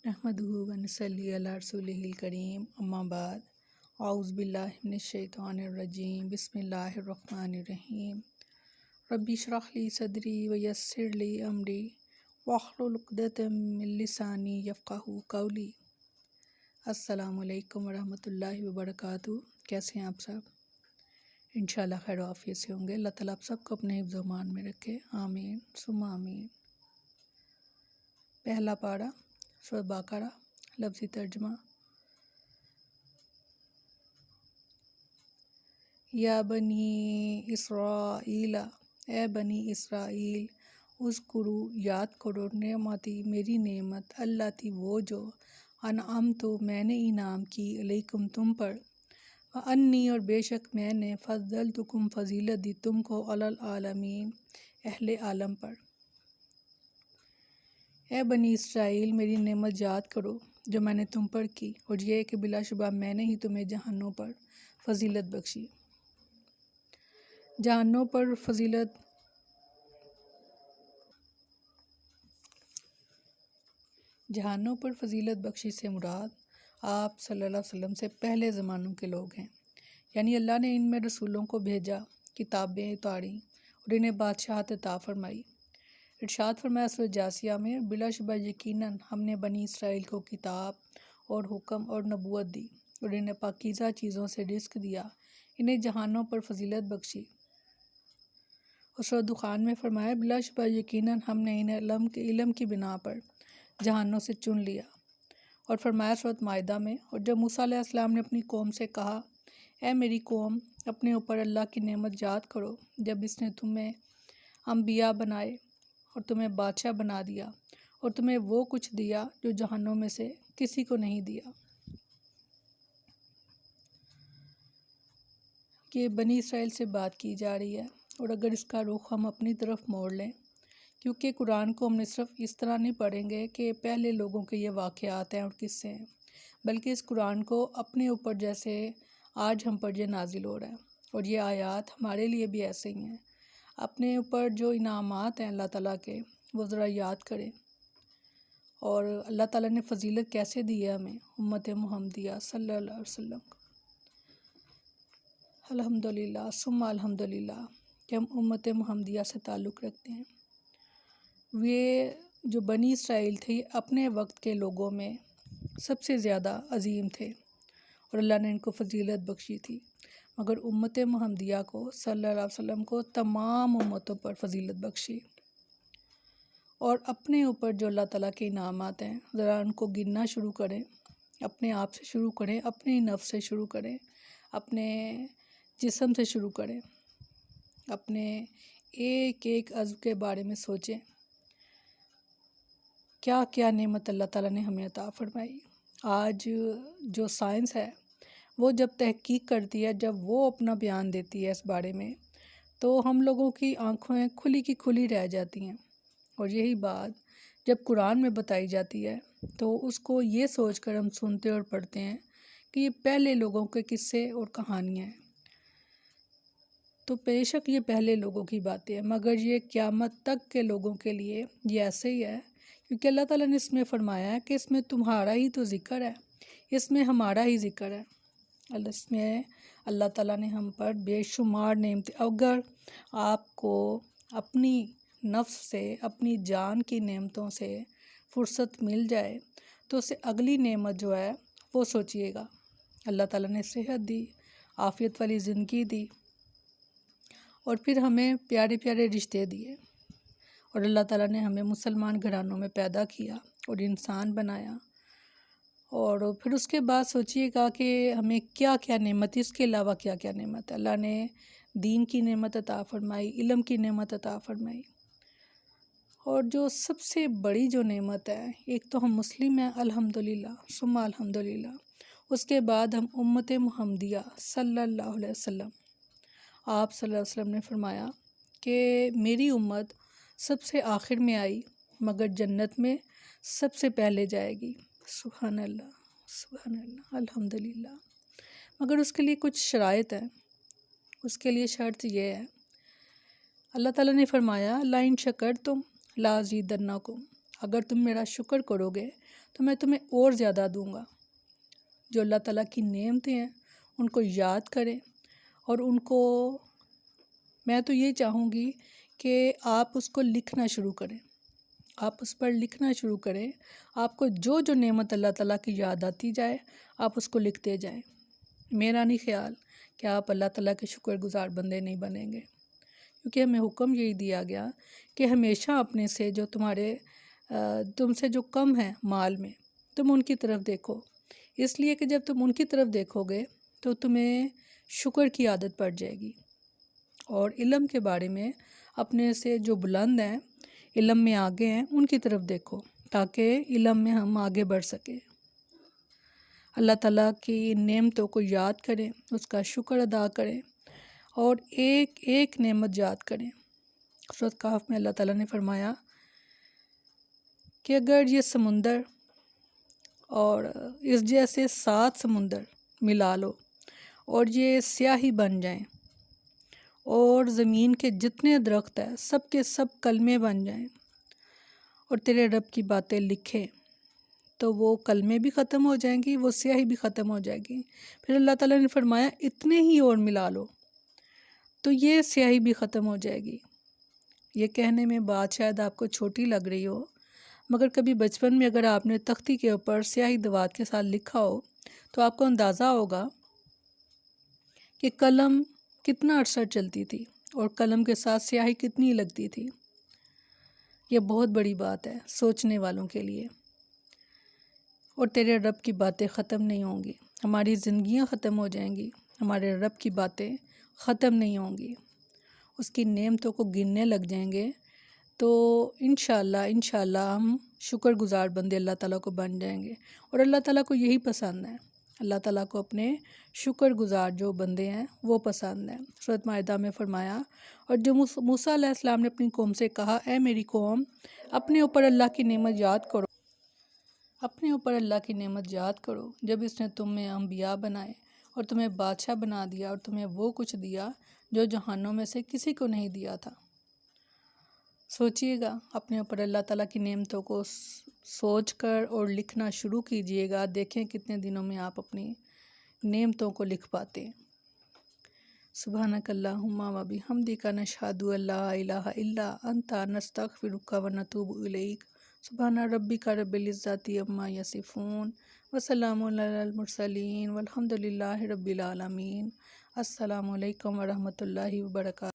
نحمدہ و نصلی علی رسولہ الکریم اما بعد اعوذ باللہ من الشیطان الرجیم بسم اللہ الرحمن الرحیم ربی اشرح لی صدری ویسر لی امری واحلل عقدۃ من لسانی یفقہوا قولی۔ السلام علیکم ورحمۃ اللہ وبرکاتہ۔ کیسے ہیں آپ سب؟ انشاءاللہ خیر و عافیت سے ہوں گے۔ اللہ تعالیٰ آپ سب کو اپنے حفظ و امان میں رکھے، آمین ثم آمین۔ پہلا پارہ سورۃ بقرہ، لفظی ترجمہ۔ یا بنی اسرائیل، اے بنی اسرائیل، اذکرو یاد کرو نعمتی میری نعمت، اللہ تی وہ جو انعمت میں نے انعام کی علیکم تم پر، وانی اور بے شک میں نے فضلتکم فضیلت دی تم کو علی العالمین اہل عالم پر۔ اے بنی اسرائیل میری نعمت یاد کرو جو میں نے تم پر کی، اور یہ کہ بلا شبہ میں نے ہی تمہیں جہانوں پر فضیلت بخشی۔ جہانوں پر فضیلت بخشی سے مراد آپ صلی اللہ علیہ وسلم سے پہلے زمانوں کے لوگ ہیں، یعنی اللہ نے ان میں رسولوں کو بھیجا، کتابیں اتاری اور انہیں بادشاہت عطا فرمائی۔ ارشاد فرمایا سورۃ جاثیہ میں، بلا شبہ یقیناً ہم نے بنی اسرائیل کو کتاب اور حکم اور نبوت دی، اور انہیں پاکیزہ چیزوں سے رزق دیا، انہیں جہانوں پر فضیلت بخشی۔ اور سورۃ دخان میں فرمایا، بلا شبہ یقیناً ہم نے انہیں علم کی بنا پر جہانوں سے چن لیا۔ اور فرمایا سورۃ مائدہ میں، اور جب موسیٰ علیہ السلام نے اپنی قوم سے کہا، اے میری قوم، اپنے اوپر اللہ کی نعمت یاد کرو جب اس نے تمہیں انبیاء بنائے اور تمہیں بادشاہ بنا دیا، اور تمہیں وہ کچھ دیا جو جہانوں میں سے کسی کو نہیں دیا۔ کہ بنی اسرائیل سے بات کی جا رہی ہے، اور اگر اس کا رخ ہم اپنی طرف موڑ لیں، کیونکہ قرآن کو ہم نے صرف اس طرح نہیں پڑھیں گے کہ پہلے لوگوں کے یہ واقعات ہیں اور قصے ہیں، بلکہ اس قرآن کو اپنے اوپر جیسے آج ہم پر یہ نازل ہو رہا ہے، اور یہ آیات ہمارے لیے بھی ایسے ہی ہیں۔ اپنے اوپر جو انعامات ہیں اللہ تعالیٰ کے، وہ ذرا یاد کریں، اور اللہ تعالیٰ نے فضیلت کیسے دی ہے ہمیں، امت محمدیہ صلی اللہ علیہ وسلم کو۔ الحمدللہ ثم الحمدللہ کہ ہم امت محمدیہ سے تعلق رکھتے ہیں۔ یہ جو بنی اسرائیل تھے اپنے وقت کے لوگوں میں سب سے زیادہ عظیم تھے، اور اللہ نے ان کو فضیلت بخشی تھی، مگر امت محمدیہ کو صلی اللہ علیہ وسلم کو تمام امتوں پر فضیلت بخشی۔ اور اپنے اوپر جو اللہ تعالیٰ کے انعامات ہیں، ذرا ان کو گننا شروع کریں، اپنے آپ سے شروع کریں، اپنے نفس سے شروع کریں، اپنے جسم سے شروع کریں، اپنے ایک ایک عضو کے بارے میں سوچیں، کیا کیا نعمت اللہ تعالیٰ نے ہمیں عطا فرمائی۔ آج جو سائنس ہے وہ جب تحقیق کرتی ہے، جب وہ اپنا بیان دیتی ہے اس بارے میں، تو ہم لوگوں کی آنکھیں کھلی کی کھلی رہ جاتی ہیں، اور یہی بات جب قرآن میں بتائی جاتی ہے تو اس کو یہ سوچ کر ہم سنتے اور پڑھتے ہیں کہ یہ پہلے لوگوں کے قصے اور کہانیاں ہیں۔ تو بے شک یہ پہلے لوگوں کی باتیں ہیں، مگر یہ قیامت تک کے لوگوں کے لیے یہ ایسے ہی ہے، کیونکہ اللہ تعالیٰ نے اس میں فرمایا ہے کہ اس میں تمہارا ہی تو ذکر ہے، اس میں ہمارا ہی ذکر ہے۔ اس میں اللہ تعالیٰ نے ہم پر بے شمار نعمتیں، اگر آپ کو اپنی نفس سے، اپنی جان کی نعمتوں سے فرصت مل جائے تو اسے اگلی نعمت جو ہے وہ سوچئے گا۔ اللہ تعالیٰ نے صحت دی، عافیت والی زندگی دی، اور پھر ہمیں پیارے پیارے رشتے دیے، اور اللہ تعالیٰ نے ہمیں مسلمان گھرانوں میں پیدا کیا اور انسان بنایا، اور پھر اس کے بعد سوچئے گا کہ ہمیں کیا کیا نعمت، اس کے علاوہ کیا کیا نعمت اللہ نے دین کی نعمت عطا فرمائی، علم کی نعمت عطا فرمائی، اور جو سب سے بڑی جو نعمت ہے، ایک تو ہم مسلم ہیں الحمدللہ ثم الحمدللہ، اس کے بعد ہم امت محمدیہ صلی اللہ علیہ وسلم۔ آپ صلی اللہ علیہ وسلم نے فرمایا کہ میری امت سب سے آخر میں آئی، مگر جنت میں سب سے پہلے جائے گی۔ سبحان اللہ، سبحان اللہ، الحمدللہ، مگر اس کے لیے کچھ شرائط ہیں۔ اس کے لیے شرط یہ ہے، اللہ تعالیٰ نے فرمایا لَإِن شَكَرْتُمْ لَأَزِيدَنَّكُمْ، اگر تم میرا شکر کرو گے تو میں تمہیں اور زیادہ دوں گا۔ جو اللہ تعالیٰ کی نعمتیں ہیں ان کو یاد کریں، اور ان کو میں تو یہ چاہوں گی کہ آپ اس کو لکھنا شروع کریں، آپ اس پر لکھنا شروع کریں۔ آپ کو جو جو نعمت اللہ تعالیٰ کی یاد آتی جائے آپ اس کو لکھتے جائیں۔ میرا نہیں خیال کہ آپ اللہ تعالیٰ کے شکر گزار بندے نہیں بنیں گے، کیونکہ ہمیں حکم یہی دیا گیا کہ ہمیشہ اپنے سے جو تم سے جو کم ہے مال میں، تم ان کی طرف دیکھو، اس لیے کہ جب تم ان کی طرف دیکھو گے تو تمہیں شکر کی عادت پڑ جائے گی۔ اور علم کے بارے میں اپنے سے جو بلند ہیں، علم میں آگے ہیں، ان کی طرف دیکھو تاکہ علم میں ہم آگے بڑھ سکیں۔ اللہ تعالیٰ کی نعمتوں کو یاد کریں، اس کا شکر ادا کریں، اور ایک ایک نعمت یاد کریں۔ سورۃ کہف میں اللہ تعالیٰ نے فرمایا کہ اگر یہ سمندر اور اس جیسے 7 سمندر ملا لو اور یہ سیاہی بن جائیں، اور زمین کے جتنے درخت ہیں سب کے سب کلمے بن جائیں، اور تیرے رب کی باتیں لکھیں، تو وہ کلمے بھی ختم ہو جائیں گی، وہ سیاہی بھی ختم ہو جائے گی۔ پھر اللہ تعالیٰ نے فرمایا اتنے ہی اور ملا لو تو یہ سیاہی بھی ختم ہو جائے گی۔ یہ کہنے میں بات شاید آپ کو چھوٹی لگ رہی ہو، مگر کبھی بچپن میں اگر آپ نے تختی کے اوپر سیاہی دوات کے ساتھ لکھا ہو تو آپ کو اندازہ ہوگا کہ قلم کتنا عرصہ چلتی تھی اور قلم کے ساتھ سیاہی کتنی لگتی تھی۔ یہ بہت بڑی بات ہے سوچنے والوں کے لیے۔ اور تیرے رب کی باتیں ختم نہیں ہوں گی، ہماری زندگیاں ختم ہو جائیں گی، ہمارے رب کی باتیں ختم نہیں ہوں گی، اس کی نعمتوں کو گننے لگ جائیں گے، تو انشاءاللہ ہم شکر گزار بندے اللہ تعالیٰ کو بن جائیں گے۔ اور اللہ تعالیٰ کو یہی پسند ہے، اللہ تعالیٰ کو اپنے شکر گزار جو بندے ہیں وہ پسند ہیں۔ سورۃ مائدہ میں فرمایا، اور جو موسیٰ علیہ السلام نے اپنی قوم سے کہا، اے میری قوم، اپنے اوپر اللہ کی نعمت یاد کرو، اپنے اوپر اللہ کی نعمت یاد کرو جب اس نے تمہیں انبیاء بنائے اور تمہیں بادشاہ بنا دیا اور تمہیں وہ کچھ دیا جو جہانوں میں سے کسی کو نہیں دیا تھا۔ سوچئے گا، اپنے اوپر اللہ تعالیٰ کی نعمتوں کو سوچ کر اور لکھنا شروع کیجئے گا، دیکھیں کتنے دنوں میں آپ اپنی نعمتوں کو لکھ پاتے ہیں۔ سبحانک اللہم و بحمدک نشہد ان لا الہ الا انت نستغفرک و نتوب الیک۔ سبحان ربک رب العزت عما یصفون وسلام علی المرسلین والحمد للہ رب العالمین۔ السلام علیکم ورحمۃ اللہ وبرکاتہ۔